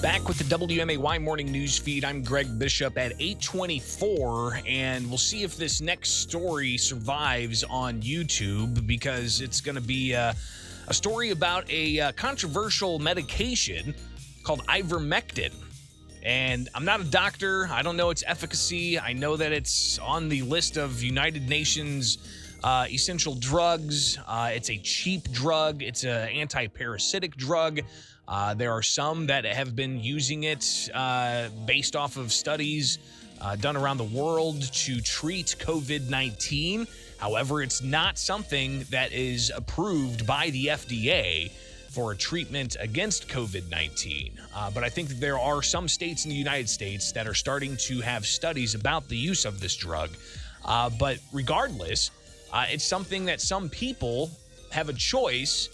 Back with the WMAY morning news feed. I'm Greg Bishop at 8:24, and we'll see if this next story survives on YouTube because it's going to be a story about a controversial medication called ivermectin. And I'm not a doctor. I don't know its efficacy. I know that it's on the list of United Nations essential drugs. It's a cheap drug. It's an anti-parasitic drug. There are some that have been using it based off of studies done around the world to treat COVID-19. However, it's not something that is approved by the FDA for a treatment against COVID-19. But I think that there are some states in the United States that are starting to have studies about the use of this drug. But regardless, it's something that some people have a choice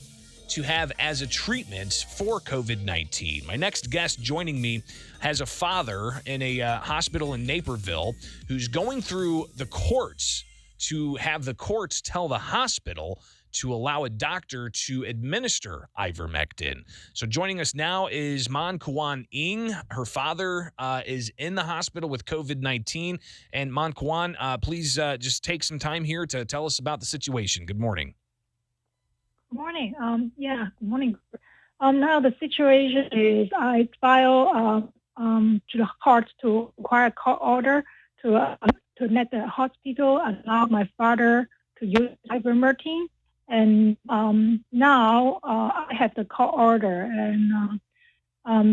to have as a treatment for COVID-19. My next guest joining me has a father in a hospital in Naperville who's going through the courts to have the courts tell the hospital to allow a doctor to administer ivermectin. So joining us now is Kwan Ng. Her father is in the hospital with COVID-19. And Kwan, please just take some time here to tell us about the situation. Good morning. Good morning. Good morning. Now the situation is I file to the court to require a court order to let the hospital allow my father to use ivermectin. And now I have the court order, and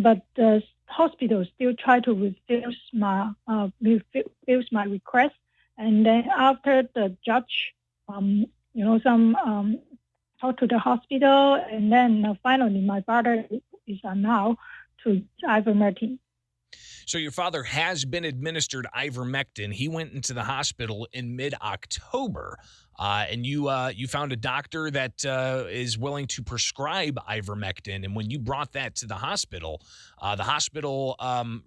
but the hospital still try to refuse my request. And then after the judge, talk to the hospital, and then finally my father is allowed to use ivermectin. So your father has been administered ivermectin. He went into the hospital in mid-October, and you found a doctor that is willing to prescribe ivermectin. And when you brought that to the hospital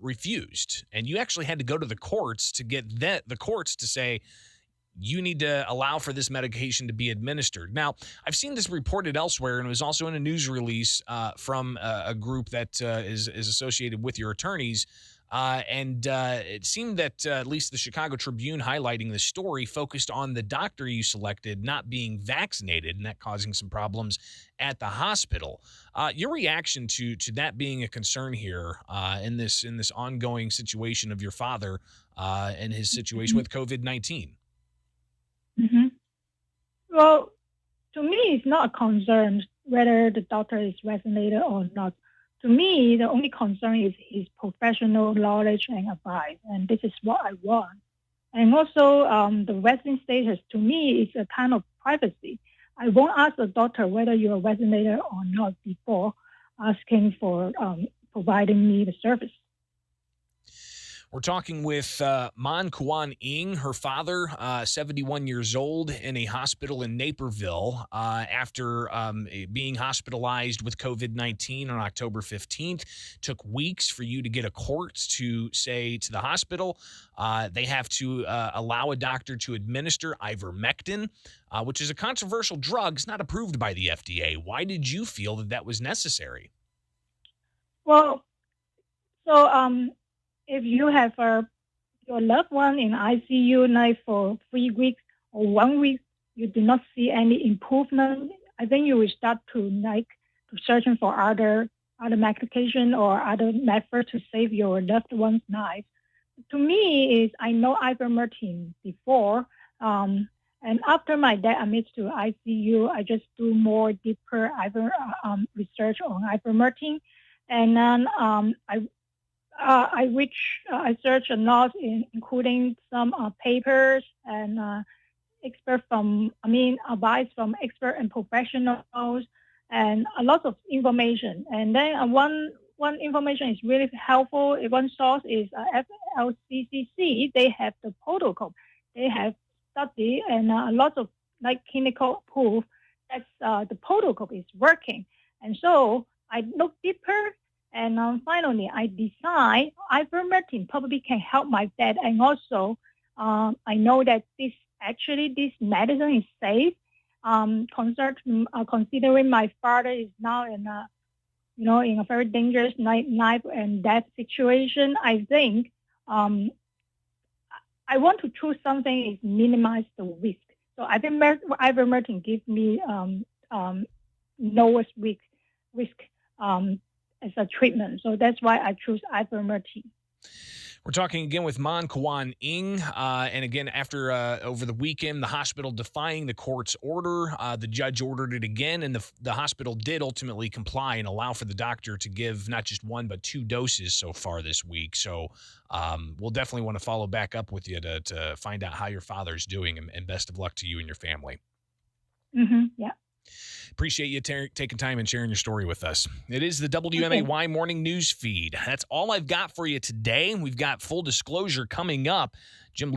refused. And you actually had to go to the courts to get the courts to say, you need to allow for this medication to be administered. Now, I've seen this reported elsewhere, and it was also in a news release from a group that is associated with your attorneys. It seemed that at least the Chicago Tribune highlighting the story focused on the doctor you selected not being vaccinated, and that causing some problems at the hospital. Your reaction to that being a concern here in this ongoing situation of your father and his situation with COVID-19? Mm-hmm. Well, to me, it's not a concern whether the doctor is vaccinated or not. To me, the only concern is his professional knowledge and advice, and this is what I want. And also, the vaccine status, to me, is a kind of privacy. I won't ask the doctor whether you are vaccinated or not before asking for providing me the service. We're talking with Kwan Ng, her father, 71 years old, in a hospital in Naperville after being hospitalized with COVID-19 on October 15th. Took weeks for you to get a court to say to the hospital they have to allow a doctor to administer ivermectin, which is a controversial drug. It's not approved by the FDA. Why did you feel that was necessary? Well, so if you have your loved one in ICU like for 3 weeks or 1 week, you do not see any improvement, I think you will start to searching for other medication or other methods to save your loved one's life. To me, I know ivermectin before, and after my dad admits to ICU, I just do more deeper research on ivermectin, and then I searched a lot, including some papers and advice from expert and professionals, and a lot of information. And then one information is really helpful. One source is FLCCC. They have the protocol. They have study and a lot of clinical proof that the protocol is working. And so I looked deeper. And finally, I decide ivermectin probably can help my dad. And also, I know that this medicine is safe. Considering my father is now in a in a very dangerous knife and death situation, I think I want to choose something is minimize the risk. So I think ivermectin gives me lowest risk as a treatment. So that's why I choose ivermectin. We're talking again with Kwan Ng. And again, after over the weekend, the hospital defying the court's order, the judge ordered it again, and the hospital did ultimately comply and allow for the doctor to give not just one, but 2 doses so far this week. So we'll definitely want to follow back up with you to find out how your father's doing, and best of luck to you and your family. Yeah. Appreciate you taking time and sharing your story with us. It is the WMAY morning news feed. That's all I've got for you today. We've got full disclosure coming up. Jim